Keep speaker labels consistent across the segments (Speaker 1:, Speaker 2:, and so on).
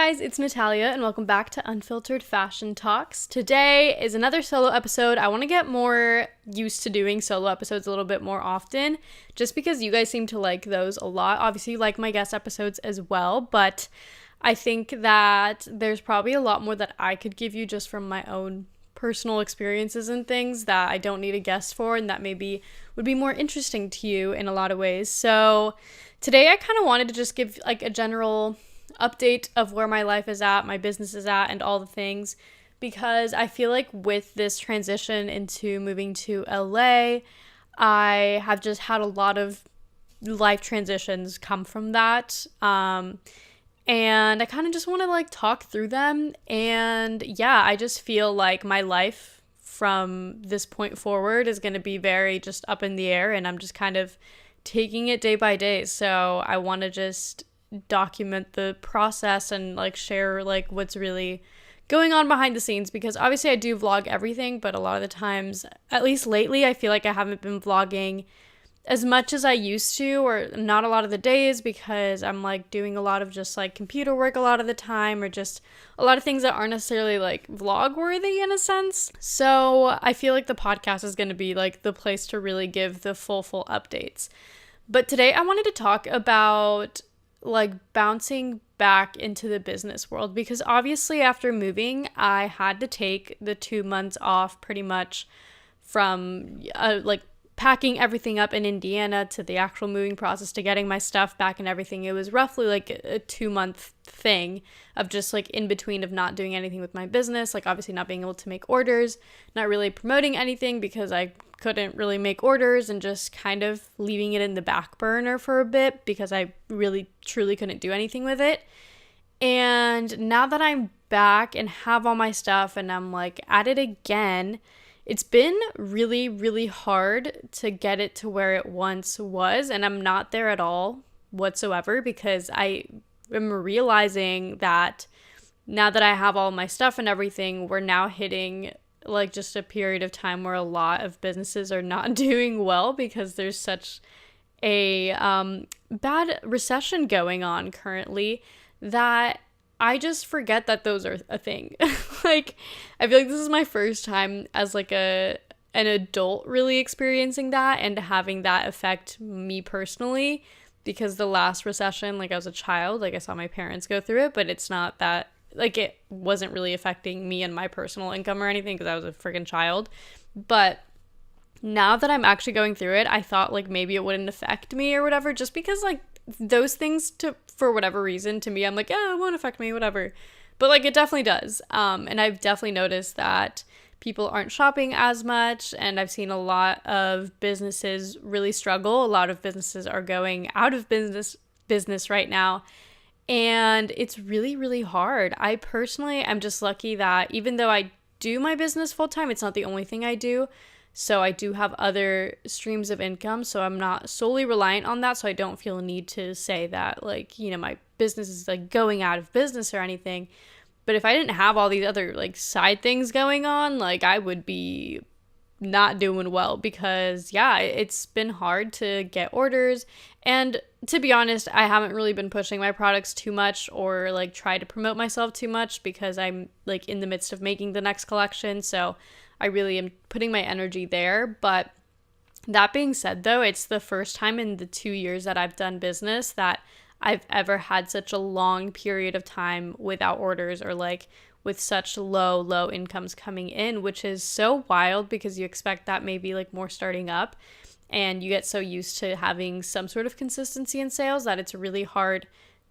Speaker 1: guys, it's Natalia and welcome back to Unfiltered Fashion Talks. Today is another solo episode. I want to get more used to doing solo episodes a little bit more often, just because you guys seem to like those a lot. Obviously, you like my guest episodes as well, but I think that there's probably a lot more that I could give you just from my own personal experiences and things that I don't need a guest for, and that maybe would be more interesting to you in a lot of ways. So today I kind of wanted to just give like a general update of where my life is at, my business is at, and all the things, because I feel like with this transition into moving to LA, I have just had a lot of life transitions come from that. And I kind of just want to like talk through them. And yeah, I just feel like my life from this point forward is going to be very just up in the air, and I'm just kind of taking it day by day. So I want to just document the process and like share like what's really going on behind the scenes, because obviously I do vlog everything, but a lot of the times, at least lately, I feel like I haven't been vlogging as much as I used to, or not a lot of the days, because I'm like doing a lot of just like computer work a lot of the time, or just a lot of things that aren't necessarily like vlog worthy in a sense. So I feel like the podcast is going to be like the place to really give the full updates. But today I wanted to talk about like bouncing back into the business world, because obviously after moving, I had to take the 2 months off pretty much from like packing everything up in Indiana to the actual moving process to getting my stuff back and everything. It was roughly like a 2-month thing of just like in between of not doing anything with my business, like obviously not being able to make orders, not really promoting anything because I couldn't really make orders, and just kind of leaving it in the back burner for a bit because I really truly couldn't do anything with it. And now that I'm back and have all my stuff and I'm like at it again, it's been really, really hard to get it to where it once was, and I'm not there at all whatsoever, because I am realizing that now that I have all my stuff and everything, we're now hitting like just a period of time where a lot of businesses are not doing well, because there's such a bad recession going on currently that I just forget that those are a thing. Like, I feel like this is my first time as like an adult really experiencing that and having that affect me personally, because the last recession, like I was a child, like I saw my parents go through it, but it's not that, like it wasn't really affecting me and my personal income or anything because I was a freaking child. But now that I'm actually going through it, I thought like maybe it wouldn't affect me or whatever, just because like those things for whatever reason to me, I'm like, yeah, it won't affect me, whatever. But like it definitely does. And I've definitely noticed that people aren't shopping as much, and I've seen a lot of businesses really struggle. A lot of businesses are going out of business right now. And it's really, really hard. I personally am just lucky that even though I do my business full time, it's not the only thing I do. So I do have other streams of income, so I'm not solely reliant on that. So I don't feel a need to say that like, you know, my business is like going out of business or anything. But if I didn't have all these other like side things going on, like I would be not doing well, because yeah, it's been hard to get orders. And to be honest, I haven't really been pushing my products too much or like try to promote myself too much, because I'm like in the midst of making the next collection. So I really am putting my energy there. But that being said though, it's the first time in the 2 years that I've done business that I've ever had such a long period of time without orders, or like with such low incomes coming in, which is so wild, because you expect that maybe like more starting up, and you get so used to having some sort of consistency in sales that it's really hard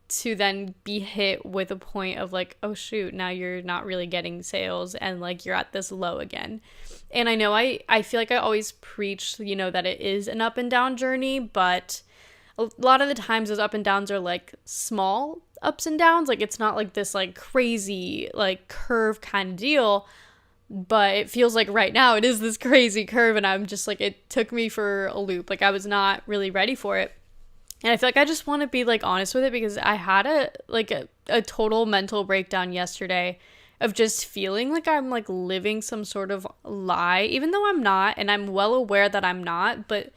Speaker 1: to then be hit with a point of like, oh shoot, now you're not really getting sales and like you're at this low again. And I know I feel like I always preach, you know, that it is an up and down journey, but a lot of the times those up and downs are like small ups and downs. Like it's not like this like crazy like curve kind of deal, but it feels like right now it is this crazy curve, and I'm just like, it took me for a loop. Like I was not really ready for it. And I feel like I just want to be like honest with it, because I had a total mental breakdown yesterday of just feeling like I'm like living some sort of lie, even though I'm not, and I'm well aware that I'm not. But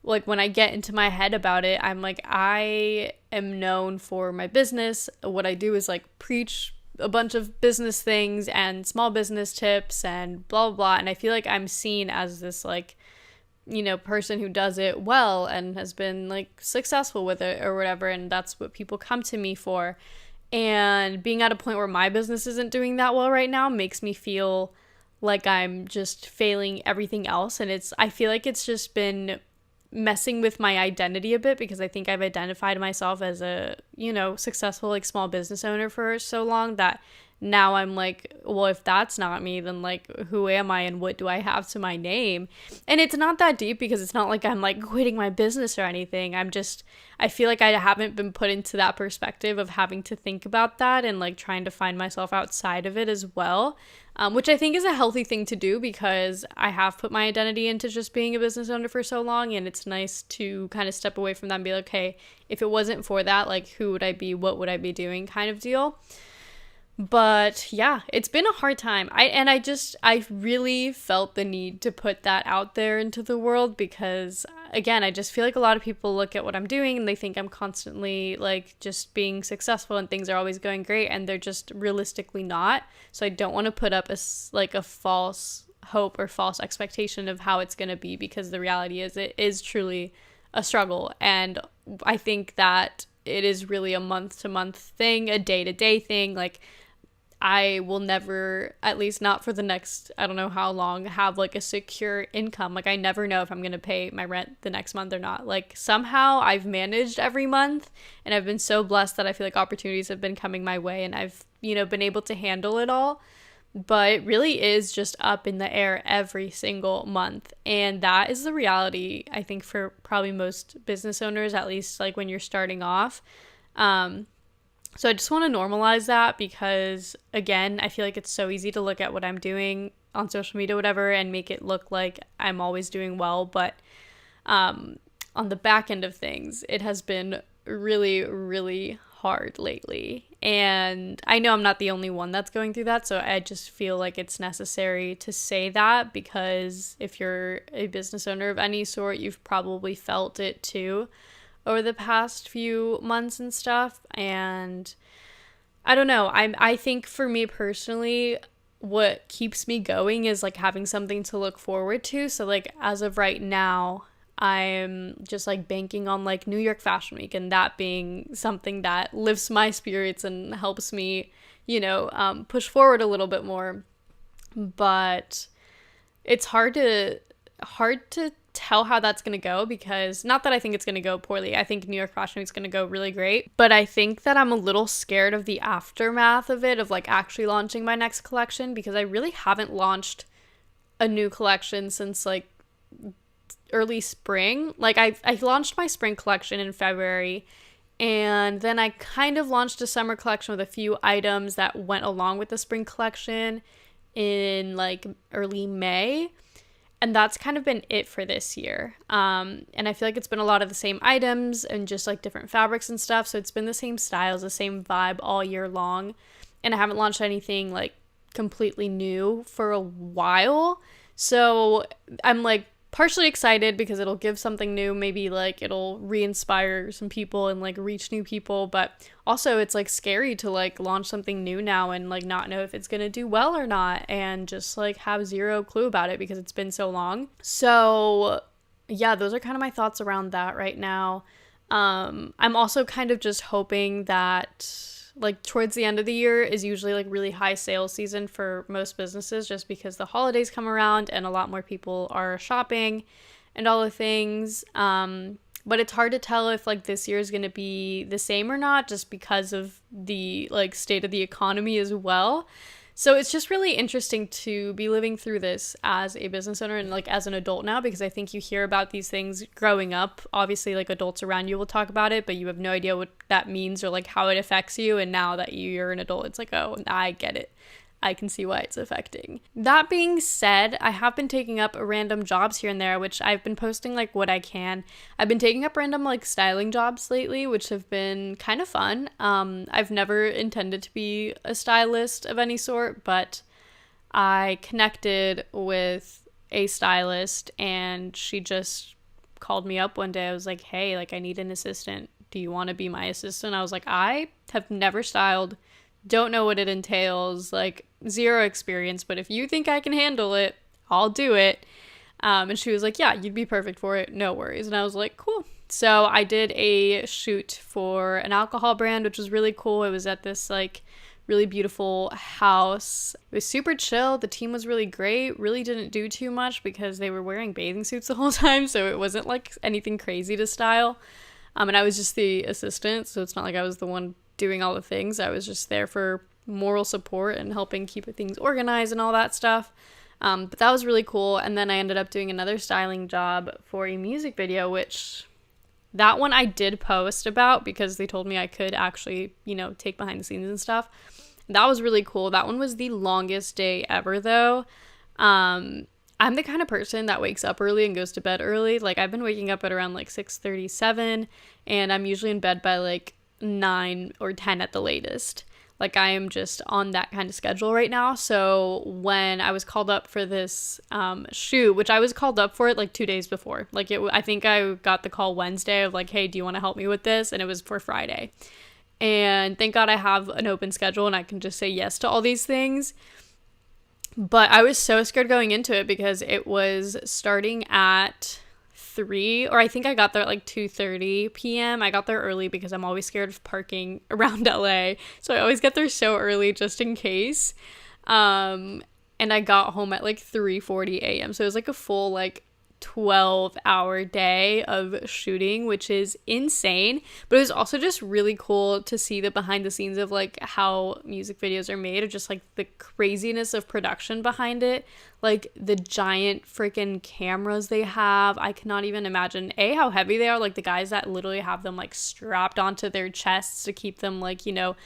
Speaker 1: like when I get into my head about it, I'm like, I am known for my business. What I do is like preach a bunch of business things and small business tips and blah, blah, blah. And I feel like I'm seen as this like, you know, person who does it well and has been like successful with it or whatever. And that's what people come to me for. And being at a point where my business isn't doing that well right now makes me feel like I'm just failing everything else. And I feel like it's just been messing with my identity a bit, because I think I've identified myself as a, you know, successful like small business owner for so long that now I'm like, well, if that's not me, then like who am I and what do I have to my name? And it's not that deep, because it's not like I'm like quitting my business or anything. I feel like I haven't been put into that perspective of having to think about that and like trying to find myself outside of it as well. Which I think is a healthy thing to do, because I have put my identity into just being a business owner for so long, and it's nice to kind of step away from that and be like, okay, if it wasn't for that, like who would I be, what would I be doing kind of deal. But yeah, it's been a hard time. I really felt the need to put that out there into the world, because again, I just feel like a lot of people look at what I'm doing and they think I'm constantly like just being successful and things are always going great, and they're just realistically not. So I don't want to put up a false hope or false expectation of how it's going to be, because the reality is it is truly a struggle. And I think that it is really a month to month thing, a day to day thing. Like, I will never, at least not for the next, I don't know how long, have like a secure income. Like, I never know if I'm going to pay my rent the next month or not. Like, somehow I've managed every month, and I've been so blessed that I feel like opportunities have been coming my way, and I've, you know, been able to handle it all. But it really is just up in the air every single month. And that is the reality, I think, for probably most business owners, at least like when you're starting off. So I just want to normalize that, because, again, I feel like it's so easy to look at what I'm doing on social media, whatever, and make it look like I'm always doing well. But on the back end of things, it has been really, really hard lately. And I know I'm not the only one that's going through that. So I just feel like it's necessary to say that, because if you're a business owner of any sort, you've probably felt it too over the past few months and stuff. And I don't know, I think for me personally, what keeps me going is like having something to look forward to. So like as of right now, I'm just like banking on like New York Fashion Week, and that being something that lifts my spirits and helps me, you know, push forward a little bit more. But it's hard to tell how that's going to go, because not that I think it's going to go poorly. I think New York Fashion Week is going to go really great, but I think that I'm a little scared of the aftermath of it, of like actually launching my next collection, because I really haven't launched a new collection since like early spring. Like I launched my spring collection in February, and then I kind of launched a summer collection with a few items that went along with the spring collection in like early May. And that's kind of been it for this year. And I feel like it's been a lot of the same items and just like different fabrics and stuff. So it's been the same styles, the same vibe all year long. And I haven't launched anything like completely new for a while. So I'm like partially excited because it'll give something new. Maybe like it'll re-inspire some people and like reach new people. But also it's like scary to like launch something new now and like not know if it's gonna do well or not, and just like have zero clue about it because it's been so long. So yeah, those are kind of my thoughts around that right now. I'm also kind of just hoping that like towards the end of the year is usually like really high sales season for most businesses, just because the holidays come around and a lot more people are shopping and all the things. But it's hard to tell if like this year is going to be the same or not, just because of the like state of the economy as well. So it's just really interesting to be living through this as a business owner and like as an adult now, because I think you hear about these things growing up. Obviously, like adults around you will talk about it, but you have no idea what that means or like how it affects you. And now that you're an adult, it's like, oh, I get it. I can see why it's affecting. That being said, I have been taking up random jobs here and there, which I've been posting like what I can. I've been taking up random like styling jobs lately, which have been kind of fun. I've never intended to be a stylist of any sort, but I connected with a stylist and she just called me up one day. I was like, hey, like, I need an assistant. Do you want to be my assistant? I was like, I have never styled, don't know what it entails, like, zero experience, but if you think I can handle it, I'll do it. And she was like, yeah, you'd be perfect for it, no worries. And I was like, cool. So I did a shoot for an alcohol brand, which was really cool. It was at this like really beautiful house. It was super chill. The team was really great. Really didn't do too much because they were wearing bathing suits the whole time, so it wasn't like anything crazy to style. And I was just the assistant, so it's not like I was the one doing all the things. I was just there for moral support and helping keep things organized and all that stuff. But that was really cool. And then I ended up doing another styling job for a music video, which that one I did post about because they told me I could actually, you know, take behind the scenes and stuff. That was really cool. That one was the longest day ever, though. I'm the kind of person that wakes up early and goes to bed early. Like, I've been waking up at around like 6:37, and I'm usually in bed by like 9 or 10 at the latest. Like, I am just on that kind of schedule right now. So when I was called up for this shoot, which I was called up for it like 2 days before. Like, I think I got the call Wednesday of like, hey, do you want to help me with this? And it was for Friday. And thank God I have an open schedule and I can just say yes to all these things. But I was so scared going into it because it was starting at 3, or I think I got there at like 2:30 p.m. I got there early because I'm always scared of parking around LA, so I always get there so early just in case. And I got home at like 3:40 a.m. so it was like a full like 12-hour day of shooting, which is insane. But it was also just really cool to see the behind the scenes of like how music videos are made, or just like the craziness of production behind it, like the giant freaking cameras they have. I cannot even imagine how heavy they are. Like the guys that literally have them like strapped onto their chests to keep them like, you know,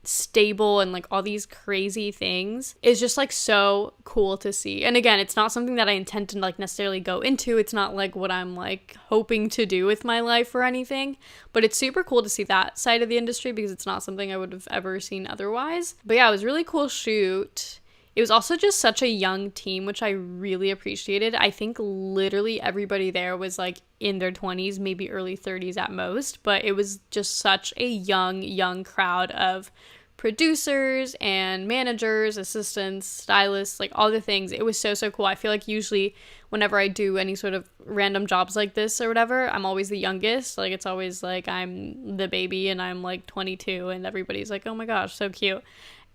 Speaker 1: stable, and like all these crazy things is just like so cool to see. And again, it's not something that I intend to like necessarily go into. It's not like what I'm like hoping to do with my life or anything, but it's super cool to see that side of the industry because it's not something I would have ever seen otherwise. But yeah, it was a really cool shoot. It was also just such a young team, which I really appreciated. I think literally everybody there was like in their 20s, maybe early 30s at most, but it was just such a young crowd of producers and managers, assistants, stylists, like all the things. It was so cool. I feel like usually whenever I do any sort of random jobs like this or whatever, I'm always the youngest. Like, it's always like I'm the baby and I'm like 22 and everybody's like, oh my gosh, so cute.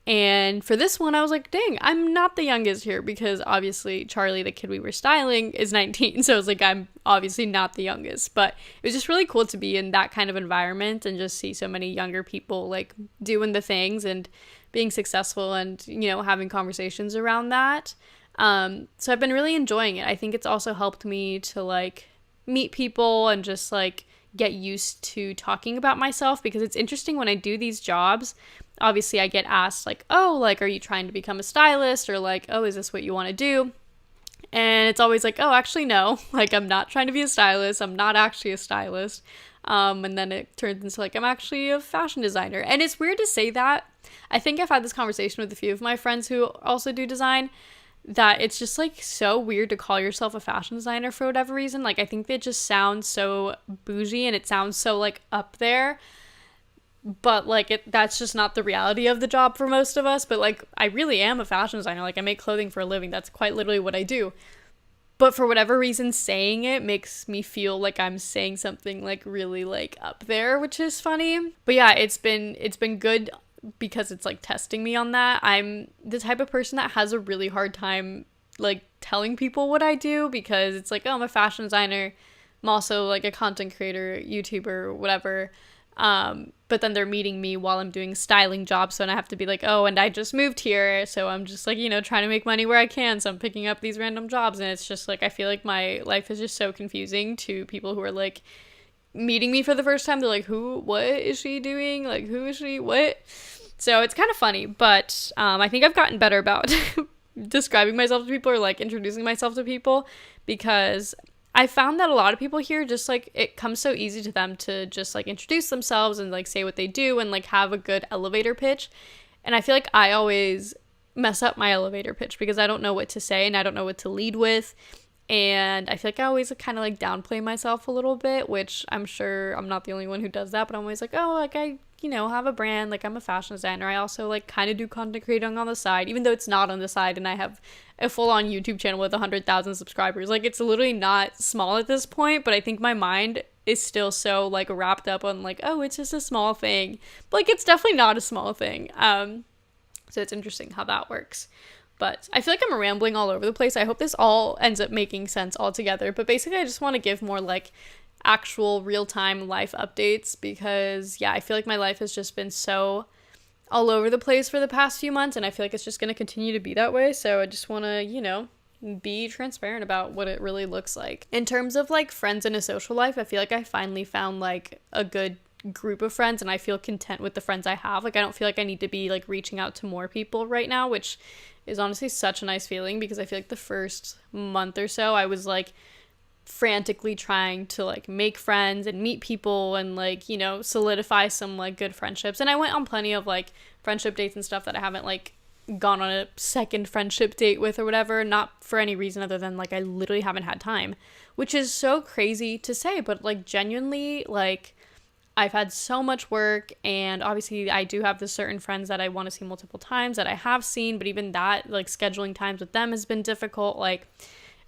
Speaker 1: And for this one, I was like, dang, I'm not the youngest here, because obviously Charlie, the kid we were styling, is 19. So I was like, I'm obviously not the youngest. But it was just really cool to be in that kind of environment and just see so many younger people like doing the things and being successful and, you know, having conversations around that. So I've been really enjoying it. I think it's also helped me to like meet people and just like get used to talking about myself, because it's interesting when I do these jobs. Obviously I get asked like, oh, like, are you trying to become a stylist, or like, oh, is this what you want to do? And it's always like, oh, actually no, like, I'm not trying to be a stylist. I'm not actually a stylist. And then it turns into like, I'm actually a fashion designer. And it's weird to say that. I think I've had this conversation with a few of my friends who also do design, that it's just like so weird to call yourself a fashion designer for whatever reason. Like, I think it just sounds so bougie and it sounds so like up there, but like that's just not the reality of the job for most of us. But like, I really am a fashion designer. Like, I make clothing for a living. That's quite literally what I do. But for whatever reason, saying it makes me feel like I'm saying something like really like up there, which is funny. But yeah, it's been good because it's like testing me on that. I'm the type of person that has a really hard time like telling people what I do, because it's like, oh, I'm a fashion designer. I'm also like a content creator, YouTuber, whatever. But then they're meeting me while I'm doing styling jobs, so then I have to be like, oh, and I just moved here, so I'm just like, you know, trying to make money where I can, so I'm picking up these random jobs. And it's just like, I feel like my life is just so confusing to people who are like meeting me for the first time. They're like, what is she doing? Like, who is she? What? So it's kind of funny, but I think I've gotten better about describing myself to people, or like introducing myself to people, because I found that a lot of people here just like, it comes so easy to them to just like introduce themselves and like say what they do and like have a good elevator pitch. And I feel like I always mess up my elevator pitch because I don't know what to say and I don't know what to lead with. and I feel like I always kind of like downplay myself a little bit, which I'm sure I'm not the only one who does that, but I'm always like, oh, like I have a brand, like I'm a fashion designer. I also like kind of do content creating on the side, even though it's not on the side, and I have a full-on YouTube channel with 100,000 subscribers. Like, it's literally not small at this point, but I think my mind is still so like wrapped up on like, oh, it's just a small thing. But like, it's definitely not a small thing. So it's interesting how that works. But I feel like I'm rambling all over the place. I hope this all ends up making sense all together. But basically, I just want to give more like actual real-time life updates, because yeah, I feel like my life has just been so all over the place for the past few months, and I feel like it's just going to continue to be that way. So I just want to, be transparent about what it really looks like. In terms of like friends in a social life, I feel like I finally found like a good group of friends, and I feel content with the friends I have. Like, I don't feel like I need to be like reaching out to more people right now, which is honestly such a nice feeling, because I feel like the first month or so I was like frantically trying to like make friends and meet people and like, solidify some like good friendships. And I went on plenty of like friendship dates and stuff that I haven't like gone on a second friendship date with or whatever, not for any reason other than like I literally haven't had time, which is so crazy to say, but like genuinely, like I've had so much work, and obviously I do have the certain friends that I want to see multiple times that I have seen, but even that, like scheduling times with them has been difficult. Like,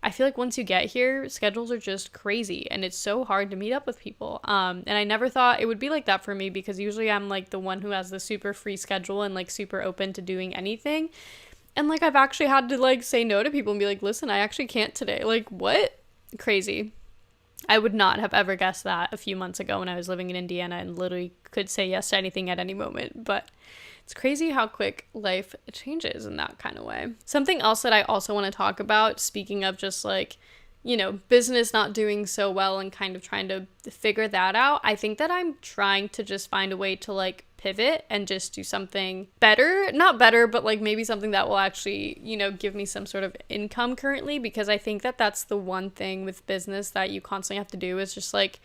Speaker 1: I feel like once you get here, schedules are just crazy, and it's so hard to meet up with people. And I never thought it would be like that for me, because usually I'm like the one who has the super free schedule and like super open to doing anything. And like, I've actually had to like say no to people and be like, listen, I actually can't today. Like, what? Crazy. I would not have ever guessed that a few months ago when I was living in Indiana and literally could say yes to anything at any moment. But it's crazy how quick life changes in that kind of way. Something else that I also want to talk about, speaking of just like, business not doing so well and kind of trying to figure that out, I think that I'm trying to just find a way to like pivot and just do something better. Not better, but like maybe something that will actually, give me some sort of income currently, because I think that that's the one thing with business that you constantly have to do, is just like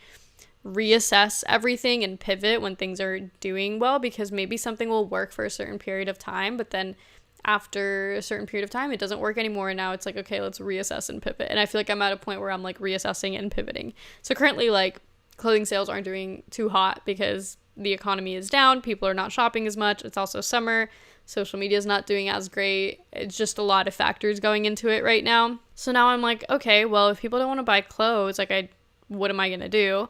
Speaker 1: reassess everything and pivot when things are doing well, because maybe something will work for a certain period of time, but then after a certain period of time it doesn't work anymore, and now it's like, okay, let's reassess and pivot. And I feel like I'm at a point where I'm like reassessing and pivoting. So currently, like, clothing sales aren't doing too hot because the economy is down, people are not shopping as much, it's also summer, social media is not doing as great, it's just a lot of factors going into it right now. So now I'm like, okay, well, if people don't want to buy clothes, like, what am I gonna do?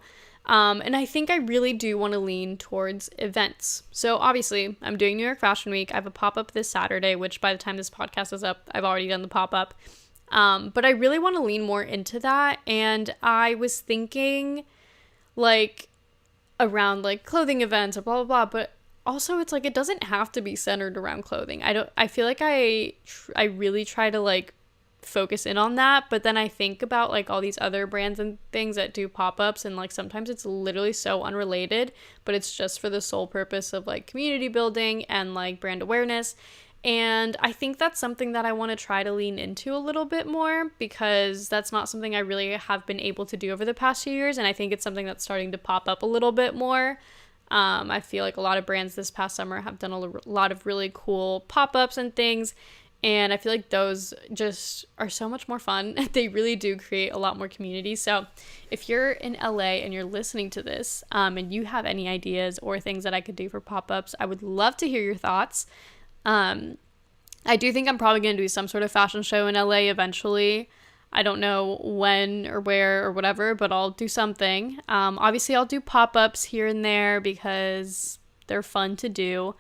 Speaker 1: And I think I really do want to lean towards events. So obviously, I'm doing New York Fashion Week. I have a pop-up this Saturday, which by the time this podcast is up, I've already done the pop-up. But I really want to lean more into that. And I was thinking, like, around, like, clothing events or blah, blah, blah. But also, it's like, it doesn't have to be centered around clothing. I feel like I really try to, like, focus in on that, but then I think about like all these other brands and things that do pop-ups, and like sometimes it's literally so unrelated, but it's just for the sole purpose of like community building and like brand awareness. And I think that's something that I want to try to lean into a little bit more, because that's not something I really have been able to do over the past few years, and I think it's something that's starting to pop up a little bit more. I feel like a lot of brands this past summer have done a lot of really cool pop-ups and things, and I feel like those just are so much more fun. They really do create a lot more community. So if you're in LA and you're listening to this, and you have any ideas or things that I could do for pop-ups, I would love to hear your thoughts. I do think I'm probably going to do some sort of fashion show in LA eventually. I don't know when or where or whatever, but I'll do something. Obviously, I'll do pop-ups here and there because they're fun to do.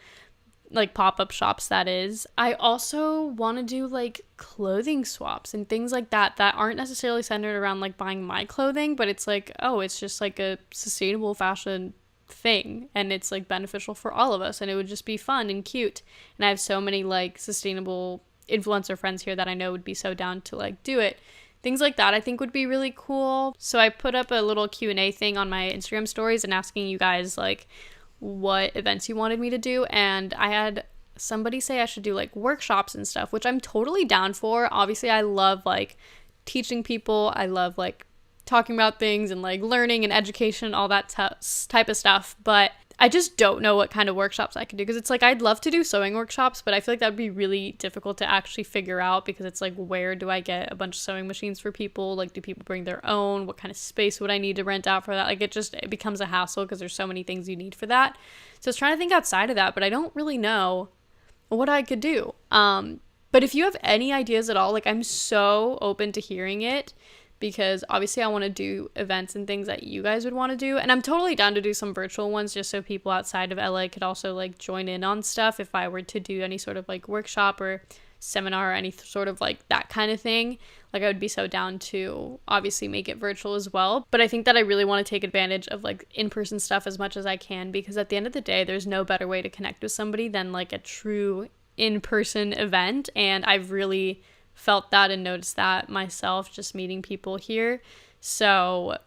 Speaker 1: Like pop-up shops, that is. I also want to do like clothing swaps and things like that aren't necessarily centered around like buying my clothing, but it's like, oh, it's just like a sustainable fashion thing, and it's like beneficial for all of us, and it would just be fun and cute. And I have so many like sustainable influencer friends here that I know would be so down to like do it. Things like that I think would be really cool. So I put up a little Q&A thing on my Instagram stories and asking you guys like what events you wanted me to do, and I had somebody say I should do like workshops and stuff, which I'm totally down for. Obviously, I love like teaching people, I love like talking about things and like learning and education, all that type of stuff, but I just don't know what kind of workshops I could do, because it's like I'd love to do sewing workshops, but I feel like that would be really difficult to actually figure out, because it's like, where do I get a bunch of sewing machines for people? Like, do people bring their own? What kind of space would I need to rent out for that? Like, it becomes a hassle because there's so many things you need for that. So I was trying to think outside of that, but I don't really know what I could do. But if you have any ideas at all, like, I'm so open to hearing it, because obviously I want to do events and things that you guys would want to do. And I'm totally down to do some virtual ones, just so people outside of LA could also like join in on stuff if I were to do any sort of like workshop or seminar or any sort of like that kind of thing. Like, I would be so down to obviously make it virtual as well. But I think that I really want to take advantage of like in-person stuff as much as I can, because at the end of the day, there's no better way to connect with somebody than like a true in-person event. And I've really felt that and noticed that myself, just meeting people here. So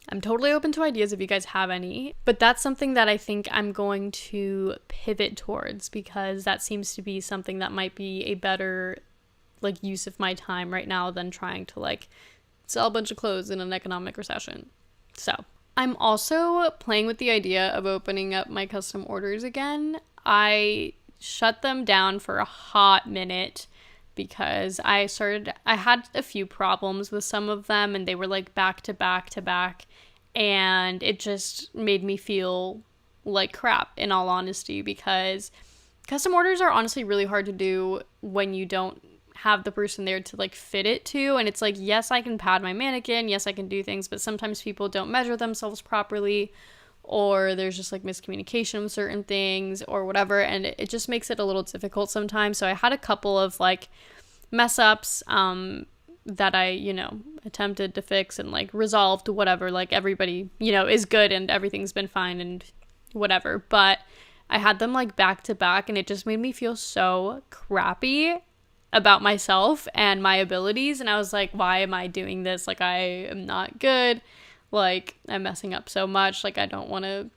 Speaker 1: I'm totally open to ideas if you guys have any, but that's something that I think I'm going to pivot towards, because that seems to be something that might be a better like use of my time right now than trying to like sell a bunch of clothes in an economic recession. So I'm also playing with the idea of opening up my custom orders again. I shut them down for a hot minute because I had a few problems with some of them, and they were like back to back to back, and it just made me feel like crap, in all honesty, because custom orders are honestly really hard to do when you don't have the person there to like fit it to. And it's like, yes, I can pad my mannequin, yes, I can do things, but sometimes people don't measure themselves properly, or there's just like miscommunication with certain things or whatever, and it just makes it a little difficult sometimes. So I had a couple of like mess ups that I, attempted to fix and like resolved, whatever, like everybody, is good and everything's been fine and whatever. But I had them like back to back, and it just made me feel so crappy about myself and my abilities. And I was like, why am I doing this? Like, I am not good. Like, I'm messing up so much. Like, I don't want to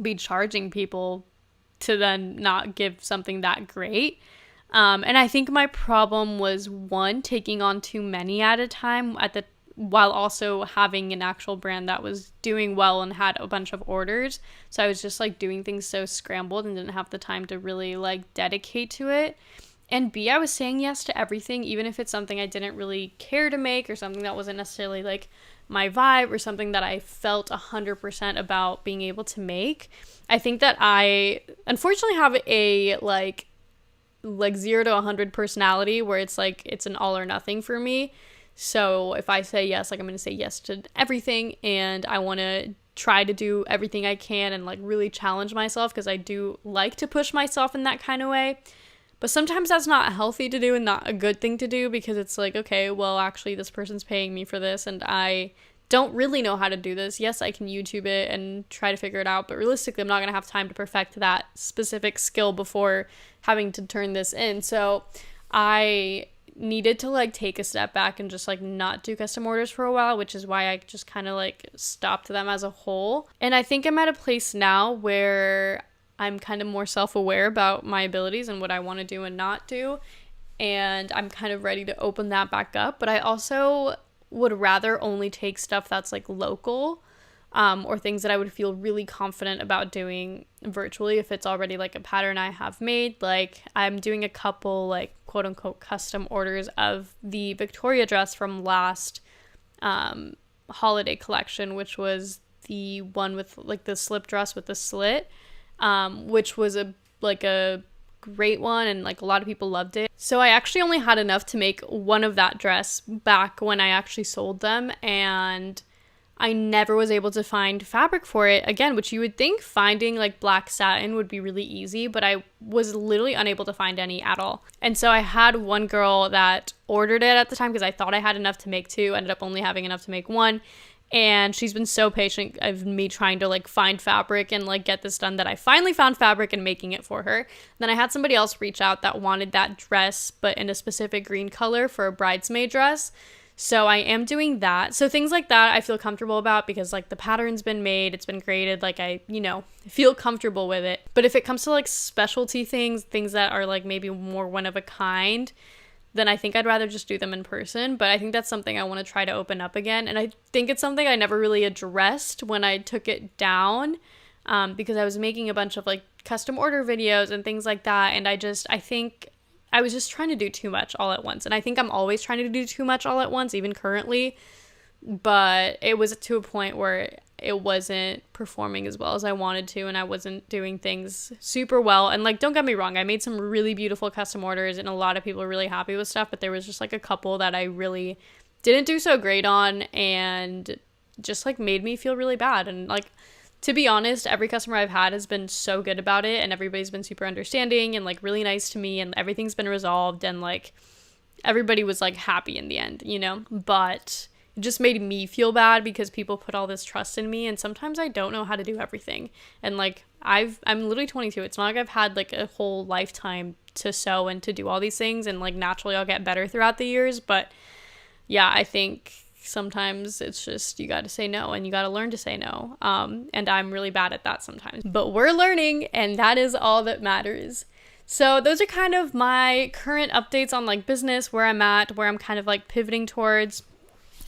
Speaker 1: be charging people to then not give something that great. And I think my problem was, one, taking on too many at a time while also having an actual brand that was doing well and had a bunch of orders. So I was just like doing things so scrambled and didn't have the time to really like dedicate to it. And B, I was saying yes to everything, even if it's something I didn't really care to make, or something that wasn't necessarily like my vibe, or something that I felt 100% about being able to make. I think that I unfortunately have a like 0 to 100 personality, where it's like it's an all or nothing for me. So if I say yes, like I'm going to say yes to everything, and I want to try to do everything I can and like really challenge myself, because I do like to push myself in that kind of way. But sometimes that's not healthy to do and not a good thing to do, because it's like, okay, well, actually this person's paying me for this and I don't really know how to do this. Yes, I can YouTube it and try to figure it out, but realistically, I'm not going to have time to perfect that specific skill before having to turn this in. So I needed to like take a step back and just like not do custom orders for a while, which is why I just kind of like stopped them as a whole. And I think I'm at a place now where I'm kind of more self-aware about my abilities and what I want to do and not do, and I'm kind of ready to open that back up. But I also would rather only take stuff that's like local, or things that I would feel really confident about doing virtually if it's already like a pattern I have made. Like, I'm doing a couple like quote unquote custom orders of the Victoria dress from last holiday collection, which was the one with like the slip dress with the slit, which was a great one, and like a lot of people loved it. So I actually only had enough to make one of that dress back when I actually sold them, and I never was able to find fabric for it again, which you would think finding like black satin would be really easy, but I was literally unable to find any at all. And so I had one girl that ordered it at the time, because I thought I had enough to make two, ended up only having enough to make one. And she's been so patient of me trying to like find fabric and like get this done, that I finally found fabric and making it for her. Then I had somebody else reach out that wanted that dress, but in a specific green color for a bridesmaid dress. So I am doing that. So things like that I feel comfortable about, because like the pattern's been made, it's been created, like I, feel comfortable with it. But if it comes to like specialty things that are like maybe more one of a kind, then I think I'd rather just do them in person. But I think that's something I want to try to open up again. And I think it's something I never really addressed when I took it down. because I was making a bunch of like custom order videos and things like that. And I think I was just trying to do too much all at once. And I think I'm always trying to do too much all at once, even currently. But it was to a point where it wasn't performing as well as I wanted to, and I wasn't doing things super well. And like, don't get me wrong, I made some really beautiful custom orders and a lot of people were really happy with stuff, but there was just like a couple that I really didn't do so great on and just like made me feel really bad. And like, to be honest, every customer I've had has been so good about it, and everybody's been super understanding and like really nice to me, and everything's been resolved, and like everybody was like happy in the end, you know? But it just made me feel bad because people put all this trust in me, and sometimes I don't know how to do everything. And like I'm literally 22. It's not like I've had like a whole lifetime to sew and to do all these things, and like naturally I'll get better throughout the years. But yeah, I think sometimes it's just you got to say no, and you got to learn to say no. And I'm really bad at that sometimes. But we're learning, and that is all that matters. So those are kind of my current updates on like business, where I'm at, where I'm kind of like pivoting towards.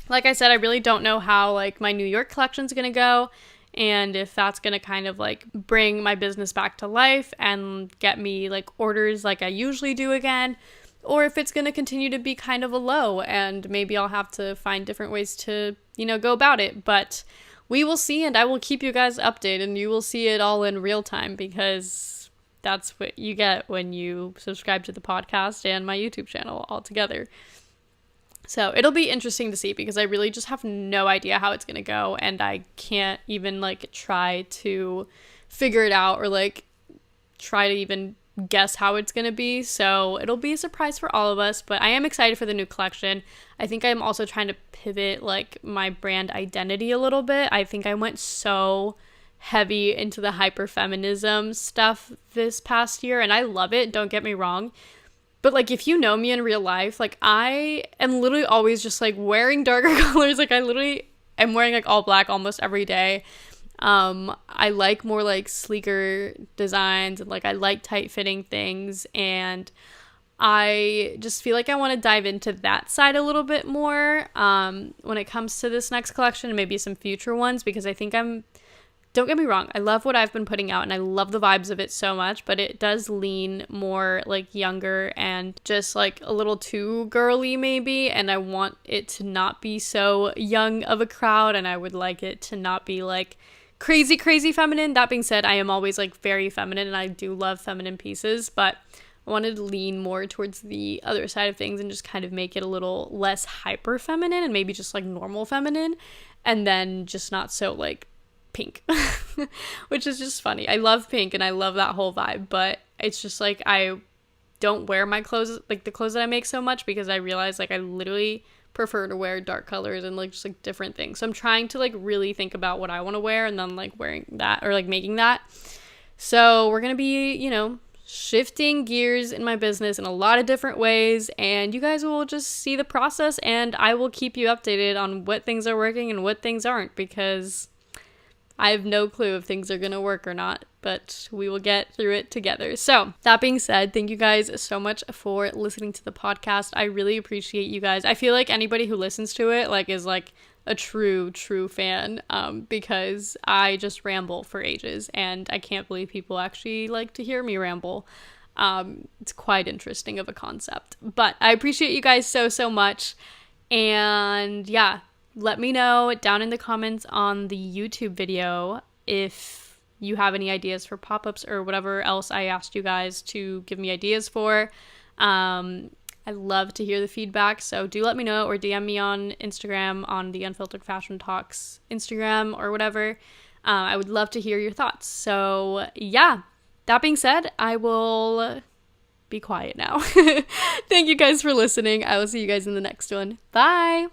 Speaker 1: Like I said, I really don't know how like my New York collection's gonna go, and if that's gonna kind of like bring my business back to life and get me like orders like I usually do again, or if it's gonna continue to be kind of a low and maybe I'll have to find different ways to, you know, go about it. But we will see, and I will keep you guys updated, and you will see it all in real time, because that's what you get when you subscribe to the podcast and my YouTube channel all together. So it'll be interesting to see, because I really just have no idea how it's going to go, and I can't even like try to figure it out or like try to even guess how it's going to be. So it'll be a surprise for all of us, but I am excited for the new collection. I think I'm also trying to pivot like my brand identity a little bit. I think I went so heavy into the hyperfeminism stuff this past year, and I love it, don't get me wrong. But like, if you know me in real life, like I am literally always just like wearing darker colors. Like I literally am wearing like all black almost every day. I like more like sleeker designs, and like I like tight fitting things, and I just feel like I want to dive into that side a little bit more when it comes to this next collection, and maybe some future ones, because I think don't get me wrong, I love what I've been putting out and I love the vibes of it so much, but it does lean more like younger and just like a little too girly maybe, and I want it to not be so young of a crowd, and I would like it to not be like crazy feminine. That being said, I am always like very feminine, and I do love feminine pieces, but I wanted to lean more towards the other side of things and just kind of make it a little less hyper feminine and maybe just like normal feminine, and then just not so like pink, which is just funny. I love pink and I love that whole vibe, but it's just like I don't wear my clothes, like the clothes that I make, so much, because I realize like I literally prefer to wear dark colors and like just like different things. So I'm trying to like really think about what I want to wear and then like wearing that or like making that. So we're gonna be, you know, shifting gears in my business in a lot of different ways, and you guys will just see the process, and I will keep you updated on what things are working and what things aren't, because I have no clue if things are going to work or not, but we will get through it together. So that being said, thank you guys so much for listening to the podcast. I really appreciate you guys. I feel like anybody who listens to it like is like a true fan, because I just ramble for ages, and I can't believe people actually like to hear me ramble. It's quite interesting of a concept, but I appreciate you guys so much. And yeah, let me know down in the comments on the YouTube video if you have any ideas for pop-ups or whatever else I asked you guys to give me ideas for. I love to hear the feedback, so do let me know, or DM me on Instagram on the Unfiltered Fashion Talks Instagram or whatever. I would love to hear your thoughts. So yeah, that being said, I will be quiet now. Thank you guys for listening. I will see you guys in the next one. Bye!